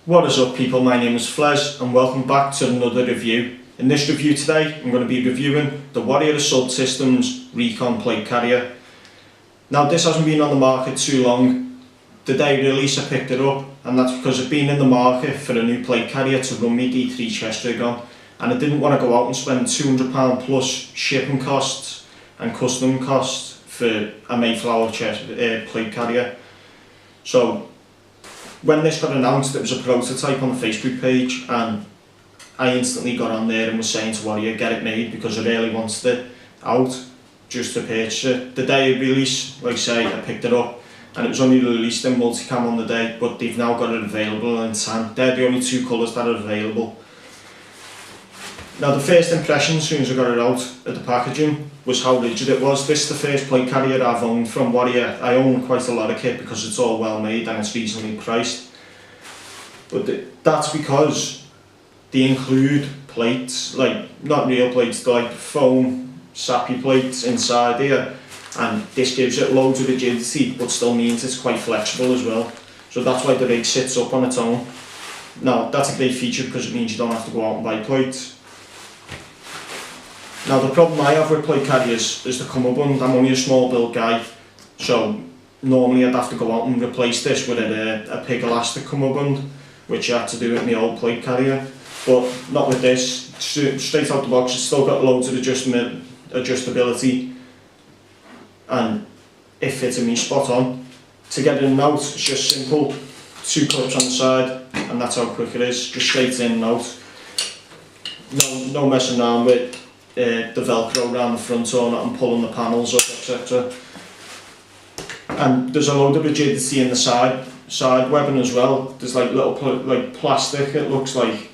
What is up people, my name is Fles and welcome back to another review. In this review today I'm going to be reviewing the Warrior Assault Systems Recon plate carrier. Now this hasn't been on the market too long. The day release I picked it up, and that's because I've been in the market for a new plate carrier to run my D3 chest rig on, and I didn't want to go out and spend £200 plus shipping costs and custom costs for a Mayflower plate carrier. So when this got announced, it was a prototype on the Facebook page, and I instantly got on there and was saying to Warrior, get it made, because I really wanted it out just to purchase it. The day of release, like I say, I picked it up and it was only released in multicam on the day, but they've now got it available in tan. They're the only two colours that are available. Now the first impression as soon as I got it out of the packaging was how rigid it was. This is the first plate carrier I've owned from Warrior. I own quite a lot of kit because it's all well made and it's reasonably priced. But that's because they include plates, like not real plates, they're like foam sappy plates inside here, and this gives it loads of rigidity but still means it's quite flexible as well. So that's why the rig sits up on its own. Now that's a great feature because it means you don't have to go out and buy plates. Now the problem I have with plate carriers is the cummerbund. I'm only a small build guy, so normally I'd have to go out and replace this with a pig elastic cummerbund, which I had to do with my old plate carrier, but not with this. Straight out the box, it's still got loads of adjustability and it fits me spot on. To get in and out, it's just simple, 2 clips on the side and that's how quick it is, just straight in and out. No messing around with the velcro around the front or not and pulling the panels up, etc. And there's a load of rigidity in the side webbing as well. There's like little plastic, it looks like,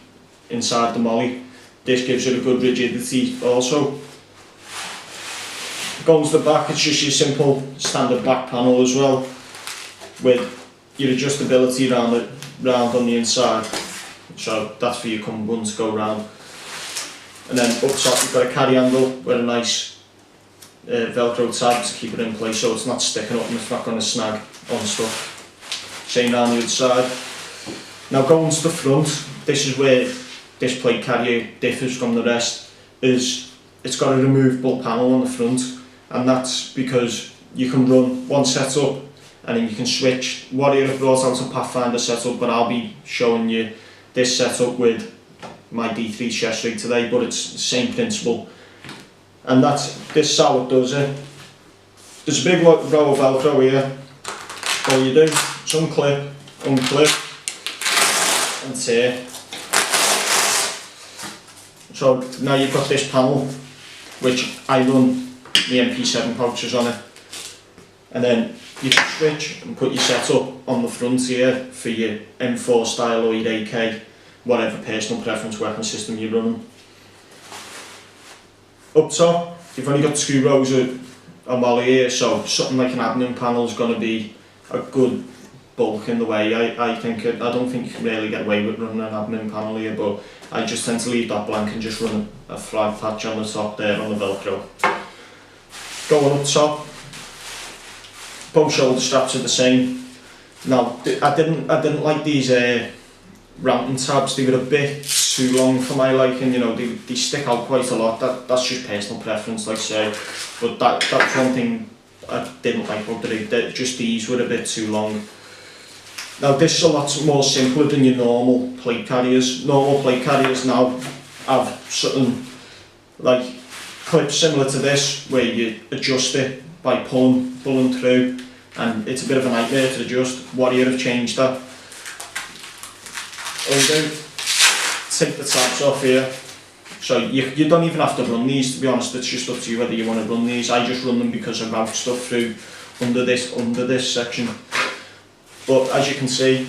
inside the molly. This gives it a good rigidity also. Going to the back, it's just your simple standard back panel as well, with your adjustability round on the inside. So that's for your cummerbund to go round. And then up top you've got a carry handle with a nice velcro tab to keep it in place so it's not sticking up and it's not going to snag on stuff. Same down the other side. Now going to the front, this is where this plate carrier differs from the rest, is it's got a removable panel on the front, and that's because you can run one setup and then you can switch. Warrior have brought out a Pathfinder setup, but I'll be showing you this setup with my D3 chest rig today, but it's the same principle. And this is how it does it. There's a big row of velcro here. All you do is unclip, and tear. So now you've got this panel, which I run the MP7 pouches on it, and then you can switch and put your setup on the front here for your M4 style or your AK, whatever personal preference weapon system you're running. Up top, you've only got 2 rows of molly here, so something like an admin panel is going to be a good bulk in the way. I don't think you can really get away with running an admin panel here, but I just tend to leave that blank and just run a flag patch on the top there on the velcro. Going up top, both shoulder straps are the same. Now I didn't like these ramping tabs. They were a bit too long for my liking, you know, they stick out quite a lot. That's just personal preference, like I say, but that's one thing I didn't like about the rig, just these were a bit too long. Now this is a lot more simpler than your normal plate carriers. Normal plate carriers now have something like clips similar to this where you adjust it by pulling through, and it's a bit of a nightmare to adjust. Warrior have changed that. All you do, take the tabs off here. So you don't even have to run these, to be honest. It's just up to you whether you want to run these. I just run them because I route stuff through under this section. But as you can see,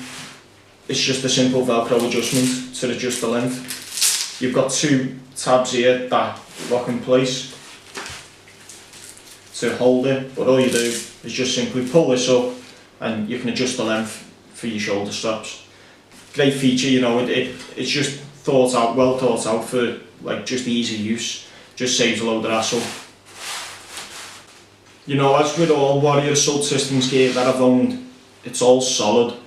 it's just a simple velcro adjustment to adjust the length. You've got 2 tabs here that lock in place to hold it, but all you do is just simply pull this up and you can adjust the length for your shoulder straps. Great feature, you know, it's just well thought out for like just easy use, just saves a load of hassle. You know, as with all Warrior Assault Systems gear that I've owned, it's all solid.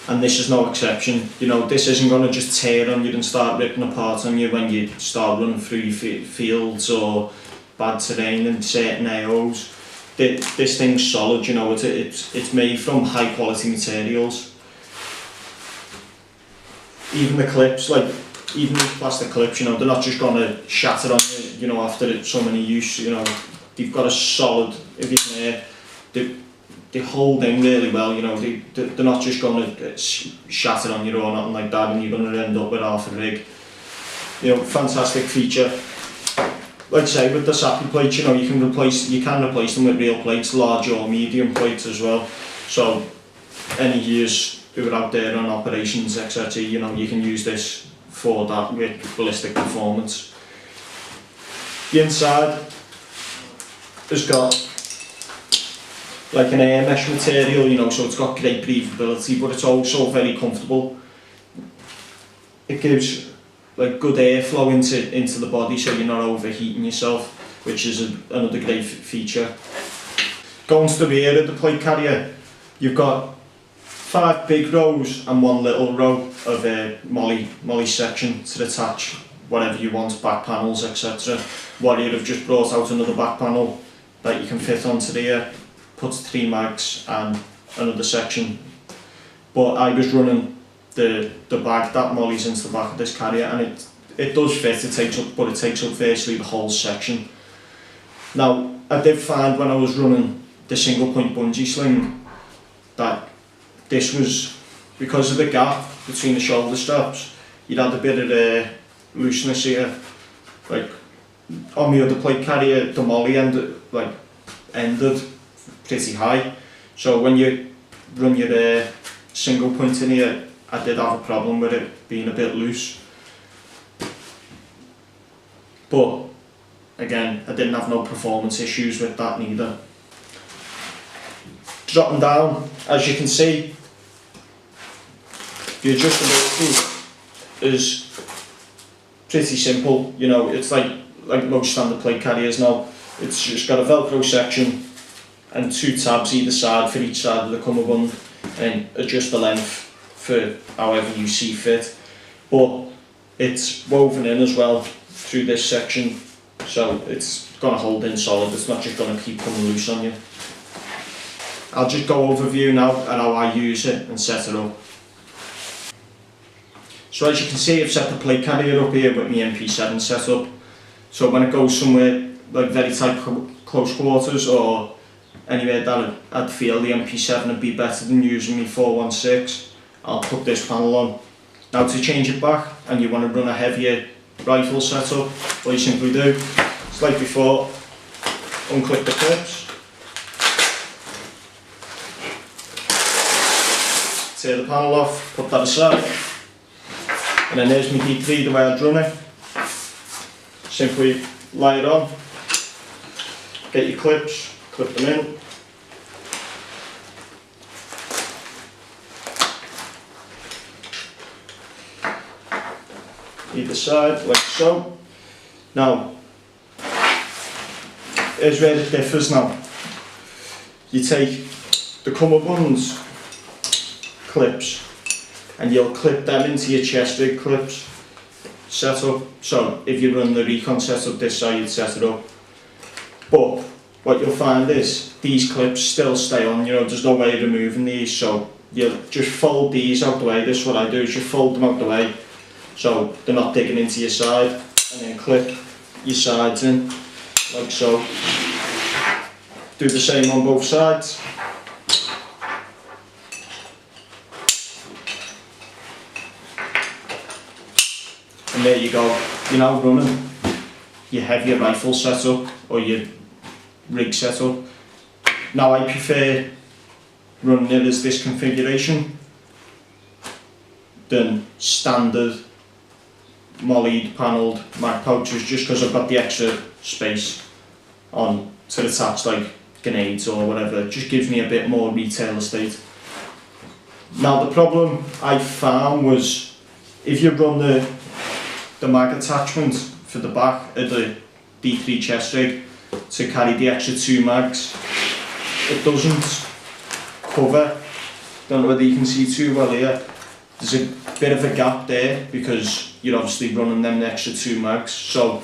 and this is no exception. You know, this isn't going to just tear on you and start ripping apart on you when you start running through your fields or bad terrain and certain AOs. This thing's solid, you know, it's made from high quality materials. Even the clips, like even the plastic clips, you know, they're not just going to shatter on you, you know, after so many use, you know. They've got a solid, if you can hear, they hold in really well, you know, they're not just going to shatter on you or nothing like that and you're going to end up with half a rig. You know, fantastic feature. Like I say, with the SAPI plates, you know, you can replace them with real plates, large or medium plates as well. So any years who are out there on operations, etc., you know, you can use this for that with ballistic performance. The inside has got like an air mesh material, you know, so it's got great breathability, but it's also very comfortable. It gives like good airflow into the body, so you're not overheating yourself, which is another great feature. Going to the rear of the plate carrier, you've got 5 big rows and 1 little row of molly section to attach whatever you want, back panels, etc. Warrior have just brought out another back panel that you can fit onto there, puts 3 mags and another section. But I was running the bag that mollies into the back of this carrier, and it does fit, but it takes up virtually the whole section. Now, I did find when I was running the single point bungee sling that this was, because of the gap between the shoulder straps, you'd had a bit of looseness here. Like on the other plate carrier, the molly ended pretty high, so when you run your single point in here, I did have a problem with it being a bit loose. But again, I didn't have no performance issues with that neither. Dropping down, as you can see, the adjustability is pretty simple. You know, it's like most standard plate carriers now. It's just got a Velcro section and 2 tabs either side for each side of the cummerbund, and adjust the length for however you see fit. But it's woven in as well through this section, so it's going to hold in solid. It's not just going to keep coming loose on you. I'll just go overview now at how I use it and set it up. So as you can see, I've set the plate carrier up here with my MP7 set up. So when it goes somewhere like very tight close quarters or anywhere that I'd feel the MP7 would be better than using my 416, I'll put this panel on. Now to change it back and you want to run a heavier rifle setup, what you simply do, it's like before, unclip the clips, tear the panel off, put that aside, and then there's my D3 the way I'd run it. Simply lie it on, get your clips, clip them in, either side, like so. Now, here's where it differs now. You take the cummerbund clips and you'll clip them into your chest rig clips setup. So if you run the Recon setup this side, you'd set it up. But what you'll find is these clips still stay on, you know, there's no way of removing these, so you'll just fold these out the way. This is what I do, is you fold them out the way so they're not digging into your side, and then clip your sides in, like so. Do the same on both sides. And there you go, you're now running your heavier rifle setup or your rig setup. Now I prefer running it as this configuration than standard mollied panelled mag pouches, just because I've got the extra space on to attach like grenades or whatever. It just gives me a bit more retail estate. Now the problem I found was if you run the mag attachment for the back of the D3 chest rig to carry the extra 2 mags, it doesn't cover don't know whether you can see too well here, there's a bit of a gap there because you're obviously running them extra 2 mags, so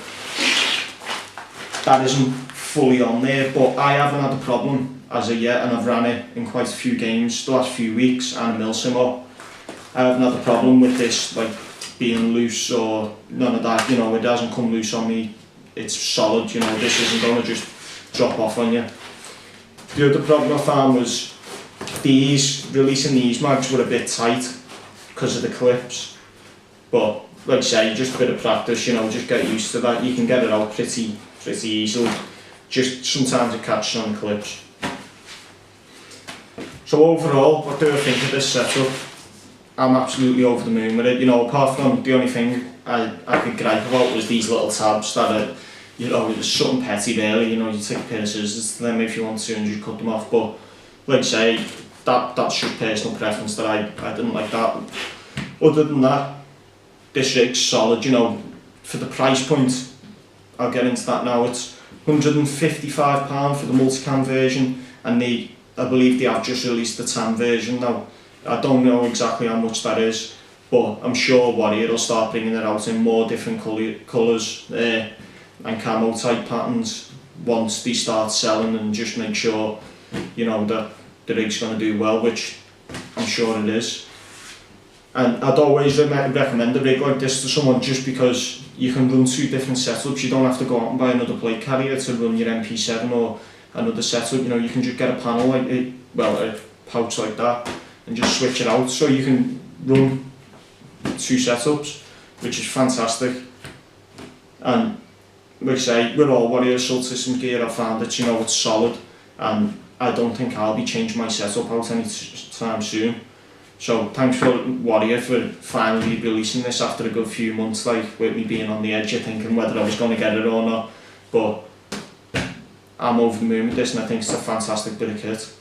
that isn't fully on there, but I haven't had a problem as of yet, and I've ran it in quite a few games the last few weeks and a milsim. I haven't had a problem with this like being loose or none of that, you know, it hasn't come loose on me, it's solid, you know, this isn't going to just drop off on you. The other problem I found was releasing these mags were a bit tight because of the clips, but like I say, just a bit of practice, you know, just get used to that, you can get it out pretty easily, just sometimes it catches on the clips. So overall, what do I think of this setup? I'm absolutely over the moon with it, you know, apart from the only thing I could gripe about was these little tabs that are, you know, it's something petty really, you know, you take a pair of scissors to them if you want to and just cut them off, but like I say, that's just personal preference that I didn't like that. Other than that, this rig's solid, you know, for the price point, I'll get into that now, it's £155 for the multicam version, and I believe they have just released the tan version now. I don't know exactly how much that is, but I'm sure Warrior will start bringing it out in more different colours and camo type patterns once they start selling, and just make sure, you know, that the rig's going to do well, which I'm sure it is. And I'd always recommend a rig like this to someone just because you can run 2 different setups. You don't have to go out and buy another plate carrier to run your MP7 or another setup, you know, you can just get a panel like it, well, a pouch like that, and just switch it out so you can run 2 setups, which is fantastic. And like I say, with all Warrior Assault Systems gear, I found that, you know, it's solid, and I don't think I'll be changing my setup out anytime soon. So thanks for Warrior for finally releasing this after a good few months, like with me being on the edge of thinking whether I was going to get it or not, but I'm over the moon with this, and I think it's a fantastic bit of kit.